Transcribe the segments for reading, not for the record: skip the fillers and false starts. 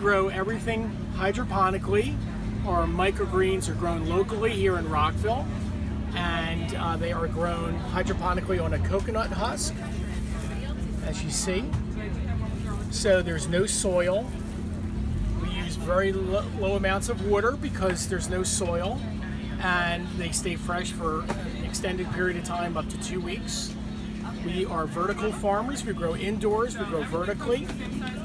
grow everything hydroponically. Our microgreens are grown locally here in Rockville, and they are grown hydroponically on a coconut husk, as you see. So there's no soil. We use very low amounts of water because there's no soil, and they stay fresh for an extended period of time, up to 2 weeks. We are vertical farmers. We grow indoors, we grow vertically.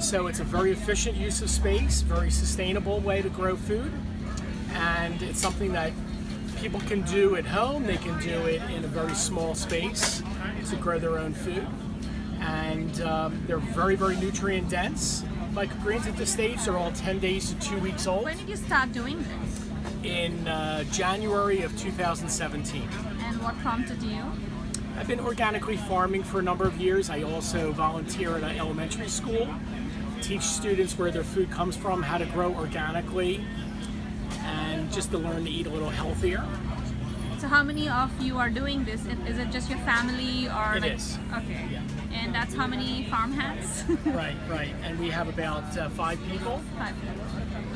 So it's a very efficient use of space, very sustainable way to grow food. And it's something that people can do at home. They can do it in a very small space to grow their own food. And they're very, very nutrient dense. Microgreens at this stage, they're all 10 days to 2 weeks old. When did you start doing this? In January of 2017. And what prompted you? I've been organically farming for a number of years. I also volunteer at an elementary school, teach students where their food comes from, how to grow organically, and just to learn to eat a little healthier. So how many of you are doing this? Is it just your family or? It is. Okay. Yeah. And that's how many farm hands? Right. And we have about 5 people. 5 people.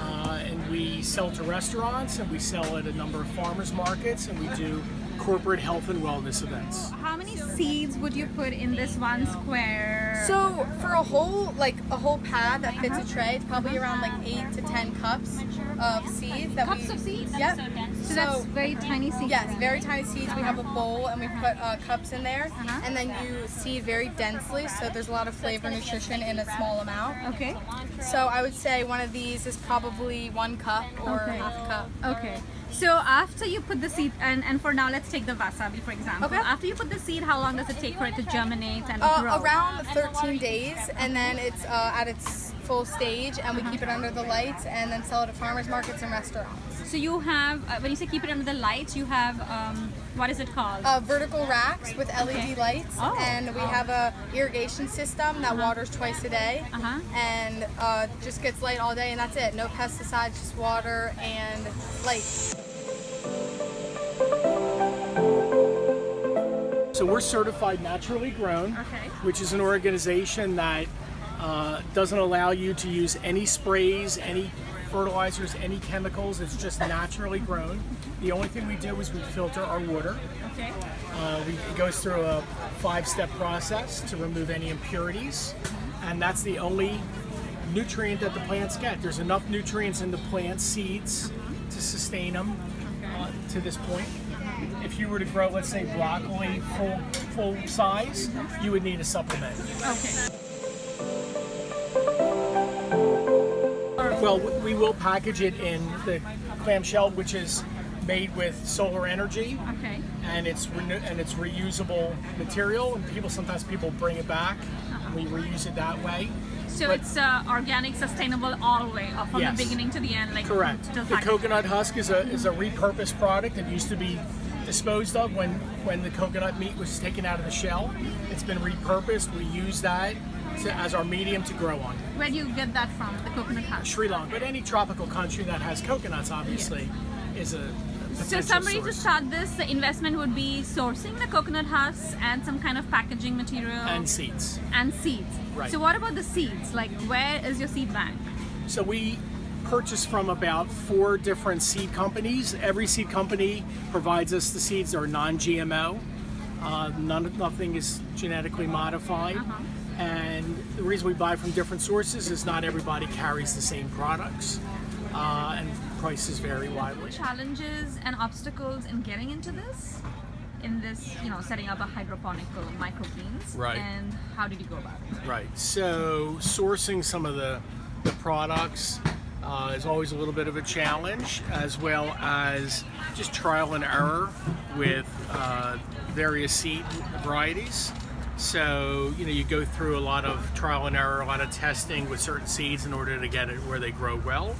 And we sell to restaurants, and we sell at a number of farmers markets, and we do corporate health and wellness events. How many seeds would you put in this one square? So for a whole pad that fits a tray, it's probably around like 8 to 10 cups of seeds. Cups of seeds? Yep. So that's very tiny seeds. Yes, very tiny seeds. We have a bowl and we put cups in there, Uh-huh. and then you seed very densely, so there's a lot of flavor and nutrition in a small amount. Okay. So I would say one of these is probably 1 cup or Okay. half a cup. Okay. So after you put the seed, and for now let's take the wasabi for example. Okay. After you put the seed, how long does it take for it to germinate and grow? Around 13 days, and then it's at its full stage, and we keep it under the lights and then sell it at farmers markets and restaurants. So you have, when you say keep it under the lights, you have, what is it called? Vertical racks with LED Okay. lights, Oh. and we have a irrigation system that waters twice a day, Uh-huh. and just gets light all day, and that's it. No pesticides, just water and light. So we're certified naturally grown, Okay. which is an organization that doesn't allow you to use any sprays, any fertilizers, any chemicals. It's just naturally grown. The only thing we do is we filter our water. Okay. It goes through a 5-step process to remove any impurities, and that's the only nutrient that the plants get. There's enough nutrients in the plant seeds to sustain them to this point. If you were to grow, let's say, broccoli full size, you would need a supplement. Okay. Well, we will package it in the clamshell, which is made with solar energy, Okay. and it's reusable material. And sometimes people bring it back, and we reuse it that way. So But- it's organic, sustainable all the way, from Yes. the beginning to the end, like Correct. till The packaging. coconut husk is a repurposed product that used to be disposed of when the coconut meat was taken out of the shell. It's been repurposed. We use that as our medium to grow on. Where do you get that from, the coconut husk? Sri Lanka, but any tropical country that has coconuts, obviously, is a So potential somebody to source. start this, the investment would be sourcing the coconut husks and some kind of packaging material And seeds. and seeds. Right. So what about the seeds? Like, where is your seed bank? So we purchase from about 4 different seed companies. Every seed company provides us the seeds that are non-GMO. Nothing is genetically modified. And the reason we buy from different sources is not everybody carries the same products, and prices vary widely. Challenges and obstacles in getting into this? In this, setting up a hydroponical microgreens? Right. And how did you go about it? Right. So sourcing some of the products is always a little bit of a challenge, as well as just trial and error with various seed varieties. So, you go through a lot of trial and error, a lot of testing with certain seeds in order to get it where they grow well.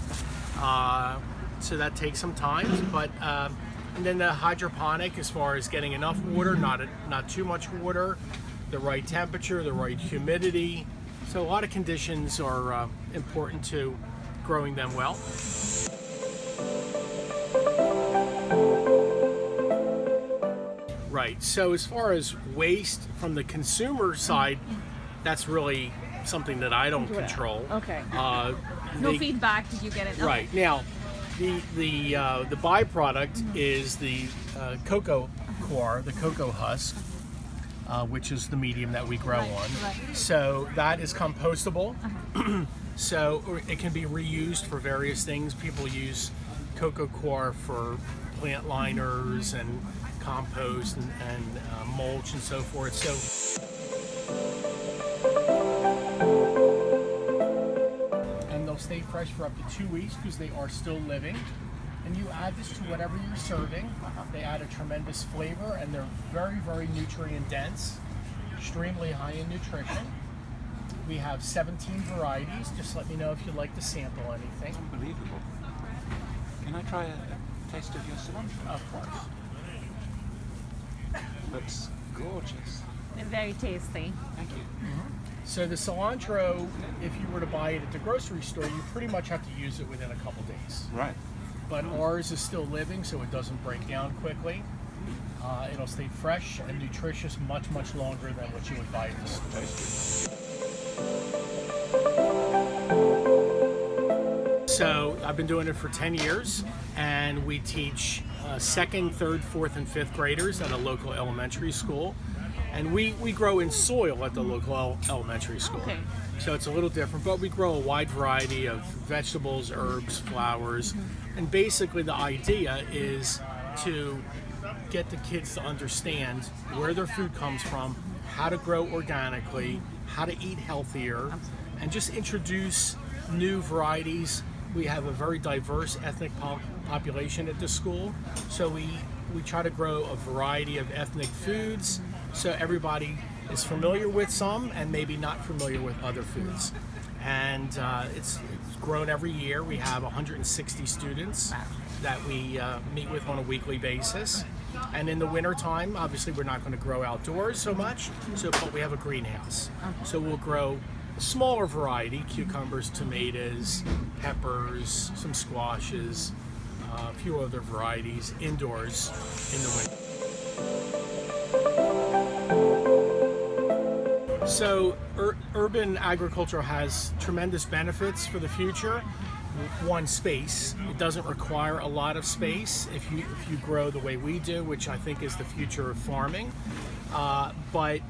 So that takes some time, but and then the hydroponic, as far as getting enough water, not too much water, the right temperature, the right humidity. So a lot of conditions are important to growing them well. Right, so as far as waste from the consumer side, that's really something that I don't control. Okay. No they- feedback did you get it? Okay. Right now, the byproduct is the cocoa core, the cocoa husk, which is the medium that we grow on. Right. So that is compostable. So it can be reused for various things. People use cocoa core for plant liners and compost and mulch and so forth. So and they'll stay fresh for up to 2 weeks because they are still living. And you add this to whatever you're serving. They add a tremendous flavor, and they're very, very nutrient dense, extremely high in nutrition. We have 17 varieties. Just let me know if you'd like to sample anything. Unbelievable. Can I try a taste of your cilantro? Of course. Looks gorgeous. And very tasty. Thank you. So the cilantro, if you were to buy it at the grocery store, you pretty much have to use it within a couple days. Right. But ours is still living, so it doesn't break down quickly. It'll stay fresh and nutritious much, much longer than what you would buy at the store. Tasty. So I've been doing it for 10 years, and we teach second, third, fourth, and fifth graders at a local elementary school. And we grow in soil at the local elementary school. Okay. So it's a little different, but we grow a wide variety of vegetables, herbs, flowers. And basically the idea is to get the kids to understand where their food comes from, how to grow organically, how to eat healthier, and just introduce new varieties. We have a very diverse ethnic population at the school, so we try to grow a variety of ethnic foods so everybody is familiar with some and maybe not familiar with other foods. And it's grown every year. We have 160 students that we meet with on a weekly basis. And in the wintertime, obviously we're not going to grow outdoors so much, but we have a greenhouse. So we'll grow a smaller variety, cucumbers, tomatoes, peppers, some squashes, a few other varieties indoors in the winter. So urban agriculture has tremendous benefits for the future. One, space. It doesn't require a lot of space if you grow the way we do, which I think is the future of farming. But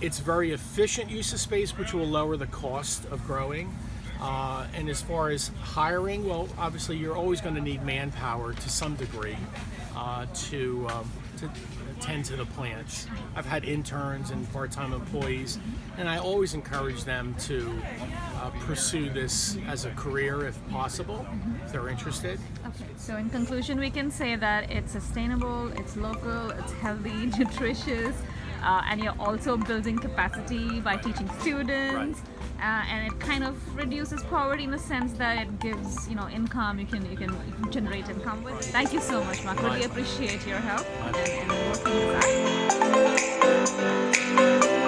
it's very efficient use of space, which will lower the cost of growing. And as far as hiring, well, obviously you're always going to need manpower to some degree to tend to the plants. I've had interns and part-time employees, and I always encourage them to pursue this as a career if possible, if they're interested. Okay, so in conclusion, we can say that it's sustainable, it's local, it's healthy, nutritious, and you're also building capacity by teaching students. Right. And it kind of reduces poverty in the sense that it gives, income. You can generate income with it. Thank you so much, Mark. Really appreciate your help and working with that.